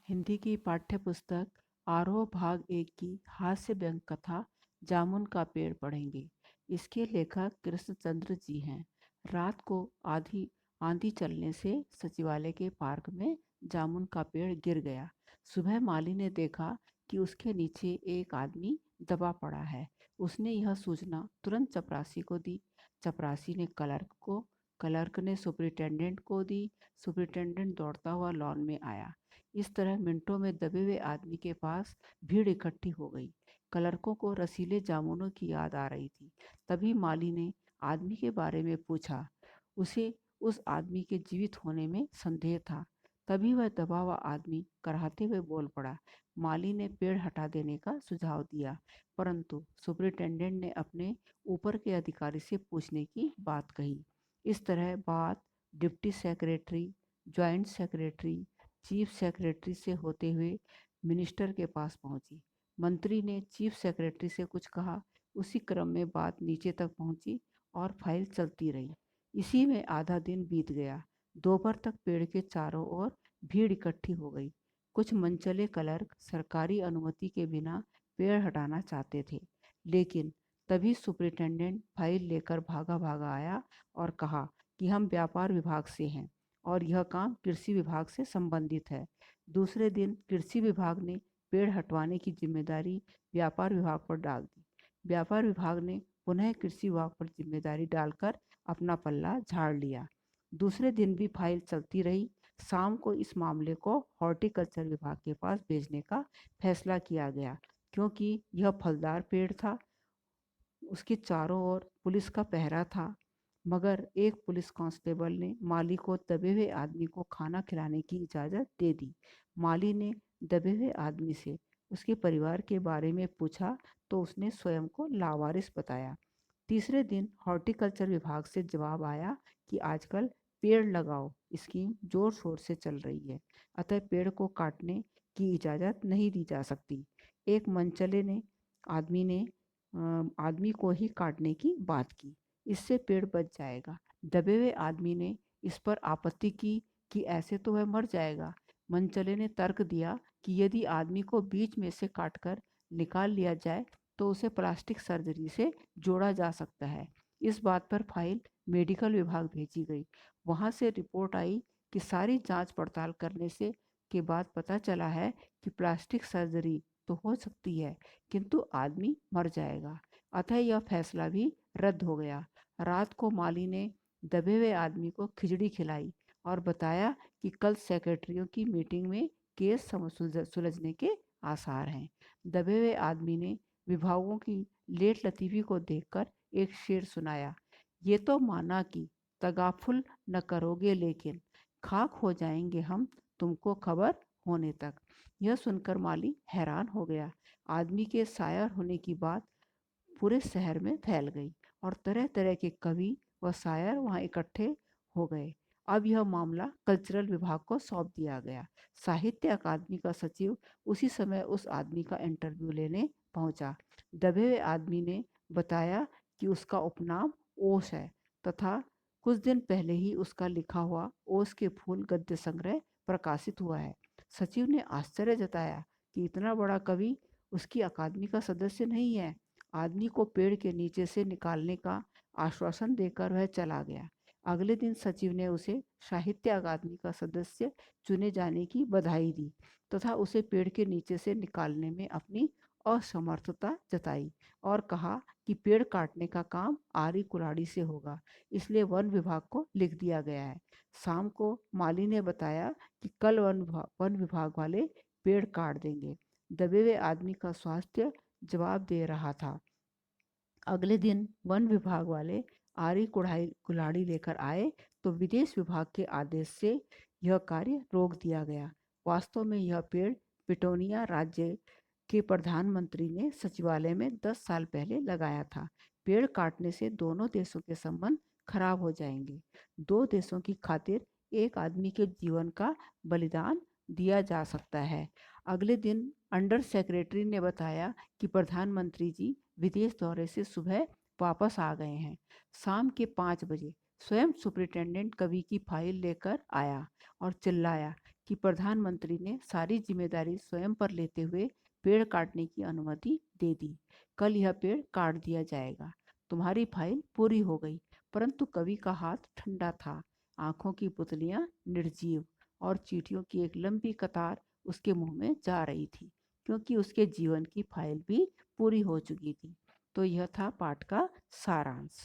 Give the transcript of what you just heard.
हिंदी की पाठ्य पुस्तक आरोह भाग 1 की हास्य व्यंग कथा जामुन का पेड़ पढ़ेंगे। इसके लेखक कृष्णचंद्र जी हैं। रात को आधी आंधी चलने से सचिवालय के पार्क में जामुन का पेड़ गिर गया। सुबह माली ने देखा कि उसके नीचे एक आदमी दबा पड़ा है। उसने यह सूचना तुरंत चपरासी को दी। चपरासी ने क्लर्क ने सुपरिटेंडेंट को दी। सुपरिटेंडेंट दौड़ता हुआ लॉन में आया। इस तरह मिनटों में दबे हुए आदमी के पास भीड़ इकट्ठी हो गई। क्लर्कों को रसीले जामुनों की याद आ रही थी। तभी माली ने आदमी के बारे में पूछा। उसे उस आदमी के जीवित होने में संदेह था। तभी वह दबा हुआ आदमी कराहते हुए बोल पड़ा। माली ने पेड़ हटा देने का सुझाव दिया, परंतु सुपरिटेंडेंट ने अपने ऊपर के अधिकारी से पूछने की बात कही। इस तरह बात deputy secretary, joint secretary, chief secretary से होते हुए मिनिस्टर के पास पहुंची। मंत्री ने चीफ सेक्रेटरी से कुछ कहा। उसी क्रम में बात नीचे तक पहुंची और फाइल चलती रही। इसी में आधा दिन बीत गया। दोपहर तक पेड़ के चारों ओर भीड़ इकट्ठी हो गई। कुछ मनचले क्लर्क सरकारी अनुमति के बिना पेड़ हटाना चाहते थे, लेकिन तभी सुपरिटेंडेंट फाइल लेकर भागा भागा आया और कहा कि हम व्यापार विभाग से हैं और यह काम कृषि विभाग से संबंधित है। दूसरे दिन कृषि विभाग ने पेड़ हटवाने की जिम्मेदारी व्यापार विभाग पर डाल दी। व्यापार विभाग ने पुनः कृषि विभाग पर जिम्मेदारी डालकर अपना पल्ला झाड़ लिया। दूसरे दिन भी फाइल चलती रही। शाम को इस मामले को हॉर्टिकल्चर विभाग के पास भेजने का फैसला किया गया, क्योंकि यह फलदार पेड़ था। उसके चारों ओर पुलिस का पहरा था। मगर एक पुलिस कांस्टेबल ने माली को दबे हुए आदमी को खाना खिलाने की इजाज़त दे दी। माली ने दबे हुए आदमी से उसके परिवार के बारे में पूछा तो उसने स्वयं को लावारिस बताया। तीसरे दिन हॉर्टिकल्चर विभाग से जवाब आया कि आजकल पेड़ लगाओ स्कीम जोर शोर से चल रही है, अतः पेड़ को काटने की इजाज़त नहीं दी जा सकती। एक मनचले ने आदमी ने आदमी को ही काटने की बात की। इससे पेड़ बच जाएगा। दबे हुए आदमी ने इस पर आपत्ति की कि ऐसे तो वह मर जाएगा। मनचले ने तर्क दिया कि यदि आदमी को बीच में से काटकर निकाल लिया जाए तो उसे प्लास्टिक सर्जरी से जोड़ा जा सकता है। इस बात पर फाइल मेडिकल विभाग भेजी गई। वहां से रिपोर्ट आई कि सारी जांच पड़ताल करने से के बाद पता चला है कि प्लास्टिक सर्जरी तो हो सकती है, किंतु आदमी मर जाएगा। अतः यह फैसला भी रद्द हो गया। रात को माली ने दबे हुए आदमी को खिचड़ी खिलाई और बताया कि कल सेक्रेटरियों की मीटिंग में केस सुलझने के आसार हैं। दबे हुए आदमी ने विभागों की लेट लतीफ़ी को देखकर एक शेर सुनाया। ये तो माना कि तगाफुल न करोगे, लेकिन खाक हो जाएंगे हम तुमको खबर होने तक। यह सुनकर माली हैरान हो गया। आदमी के शायर होने की बात पूरे शहर में फैल गई और तरह तरह के कवि व शायर वहां इकट्ठे हो गए। अब यह मामला कल्चरल विभाग को सौंप दिया गया। साहित्य अकादमी का सचिव उसी समय उस आदमी का इंटरव्यू लेने पहुंचा। दबे हुए आदमी ने बताया कि उसका उपनाम ओश है तथा कुछ दिन पहले ही उसका लिखा हुआ ओश के फूल गद्य संग्रह प्रकाशित हुआ है। सचिव ने आश्चर्य जताया कि इतना बड़ा कवि उसकी अकादमी का सदस्य नहीं है। आदमी को पेड़ के नीचे से निकालने का आश्वासन देकर वह चला गया। अगले दिन सचिव ने उसे साहित्य अकादमी का सदस्य चुने जाने की बधाई दी तथा उसे पेड़ के नीचे से निकालने में अपनी असमर्थता जताई और कहा कि पेड़ काटने का काम आरी कुल्हाड़ी से होगा, इसलिए वन विभाग को लिख दिया गया है। शाम को माली ने बताया कि कल वन विभाग वाले पेड़ काट देंगे। दबे हुए आदमी का स्वास्थ्य जवाब दे रहा था। अगले दिन वन विभाग वाले आरी कुल्हाड़ी लेकर आए तो विदेश विभाग के आदेश से यह कार्य रोक दिया गया। वास्तव में यह पेड़ पिटोनिया राज्य के प्रधानमंत्री ने सचिवालय में 10 साल पहले लगाया था। पेड़ काटने से दोनों देशों के संबंध खराब हो जाएंगे। दो देशों की खातिर एक आदमी के जीवन का बलिदान दिया जा सकता है। अगले दिन अंडर सेक्रेटरी ने बताया कि प्रधानमंत्री जी विदेश दौरे से सुबह वापस आ गए हैं। शाम के 5 बजे स्वयं सुपरिटेंडेंट कवि की फाइल लेकर आया और चिल्लाया कि प्रधानमंत्री ने सारी जिम्मेदारी स्वयं पर लेते हुए पेड़ काटने की अनुमति दे दी। कल यह पेड़ काट दिया जाएगा। तुम्हारी फाइल पूरी हो गई, परंतु कवि का हाथ ठंडा था। आंखों की पुतलियां निर्जीव और चींटियों की एक लंबी कतार उसके मुंह में जा रही थी, क्योंकि उसके जीवन की फाइल भी पूरी हो चुकी थी। तो यह था पाठ का सारांश।